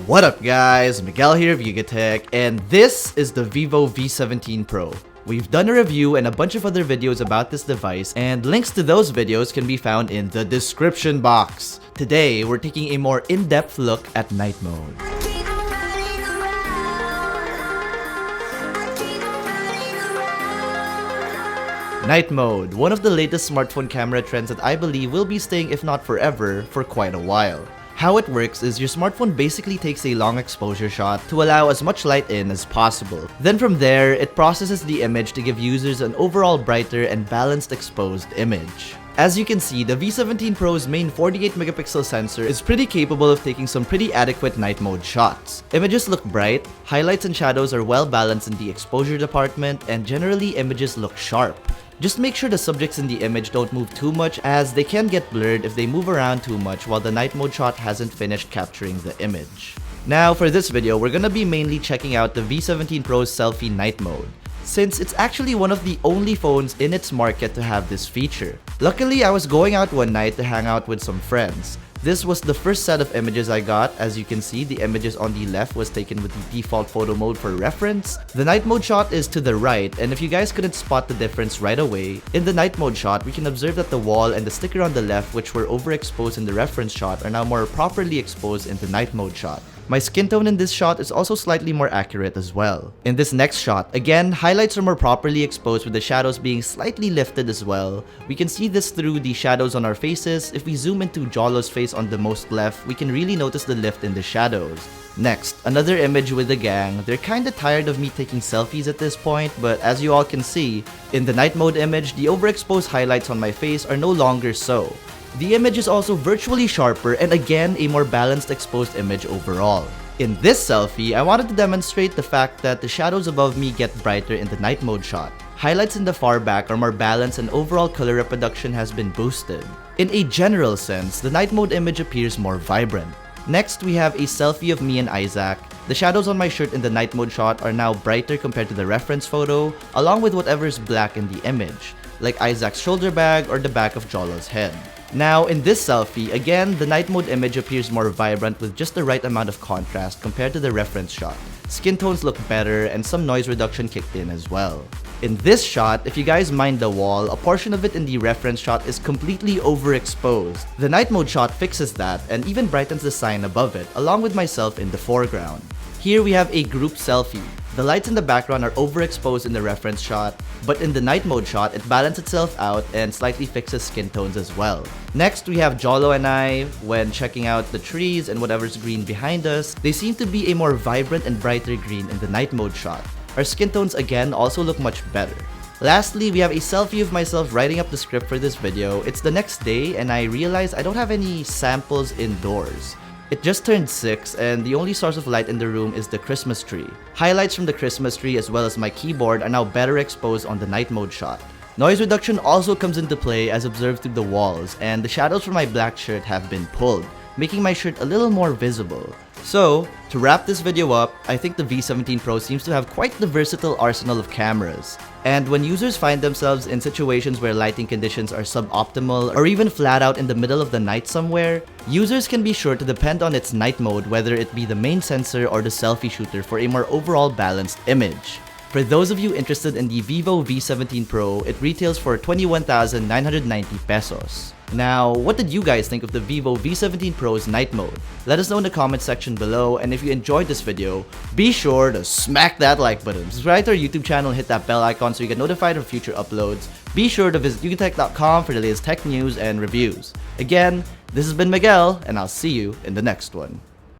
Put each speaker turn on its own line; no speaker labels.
What up guys, Miguel here of Yugatech, and this is the Vivo V17 Pro. We've done a review and a bunch of other videos about this device, and links to those videos can be found in the description box. Today, we're taking a more in-depth look at night mode. Night mode, one of the latest smartphone camera trends that I believe will be staying, if not forever, for quite a while. How it works is your smartphone basically takes a long exposure shot to allow as much light in as possible. Then from there, it processes the image to give users an overall brighter and balanced exposed image. As you can see, the V17 Pro's main 48 megapixel sensor is pretty capable of taking some pretty adequate night mode shots. Images look bright, highlights and shadows are well balanced in the exposure department, and generally images look sharp. Just make sure the subjects in the image don't move too much, as they can get blurred if they move around too much while the night mode shot hasn't finished capturing the image. Now for this video, we're gonna be mainly checking out the V17 Pro's Selfie night mode, since it's actually one of the only phones in its market to have this feature. Luckily, I was going out one night to hang out with some friends. This was the first set of images I got. As you can see, the images on the left was taken with the default photo mode for reference. The night mode shot is to the right, and if you guys couldn't spot the difference right away, in the night mode shot, we can observe that the wall and the sticker on the left, which were overexposed in the reference shot, are now more properly exposed in the night mode shot. My skin tone in this shot is also slightly more accurate as well. In this next shot, again, highlights are more properly exposed with the shadows being slightly lifted as well. We can see this through the shadows on our faces. If we zoom into Jolo's face on the most left, we can really notice the lift in the shadows. Next, another image with the gang. They're kinda tired of me taking selfies at this point, but as you all can see, in the night mode image, the overexposed highlights on my face are no longer so. The image is also virtually sharper and again a more balanced exposed image overall. In this selfie, I wanted to demonstrate the fact that the shadows above me get brighter in the night mode shot. Highlights in the far back are more balanced and overall color reproduction has been boosted. In a general sense, the night mode image appears more vibrant. Next, we have a selfie of me and Isaac. The shadows on my shirt in the night mode shot are now brighter compared to the reference photo, along with whatever's black in the image, like Isaac's shoulder bag or the back of Jolo's head. Now, in this selfie, again, the night mode image appears more vibrant with just the right amount of contrast compared to the reference shot. Skin tones look better and some noise reduction kicked in as well. In this shot, if you guys mind the wall, a portion of it in the reference shot is completely overexposed. The night mode shot fixes that and even brightens the sign above it, along with myself in the foreground. Here we have a group selfie. The lights in the background are overexposed in the reference shot, but in the night mode shot, it balances itself out and slightly fixes skin tones as well. Next, we have Jolo and I. When checking out the trees and whatever's green behind us, they seem to be a more vibrant and brighter green in the night mode shot. Our skin tones again also look much better. Lastly, we have a selfie of myself writing up the script for this video. It's the next day and I realized I don't have any samples indoors. It just turned 6 and the only source of light in the room is the Christmas tree. Highlights from the Christmas tree as well as my keyboard are now better exposed on the night mode shot. Noise reduction also comes into play as observed through the walls, and the shadows from my black shirt have been pulled, making my shirt a little more visible. So, to wrap this video up, I think the V17 Pro seems to have quite the versatile arsenal of cameras. And when users find themselves in situations where lighting conditions are suboptimal or even flat out in the middle of the night somewhere, users can be sure to depend on its night mode, whether it be the main sensor or the selfie shooter, for a more overall balanced image. For those of you interested in the Vivo V17 Pro, it retails for 21,990 pesos. Now, what did you guys think of the Vivo V17 Pro's night mode? Let us know in the comment section below, and if you enjoyed this video, be sure to smack that like button, subscribe to our YouTube channel, and hit that bell icon so you get notified of future uploads. Be sure to visit yugatech.com for the latest tech news and reviews. Again, this has been Miguel, and I'll see you in the next one.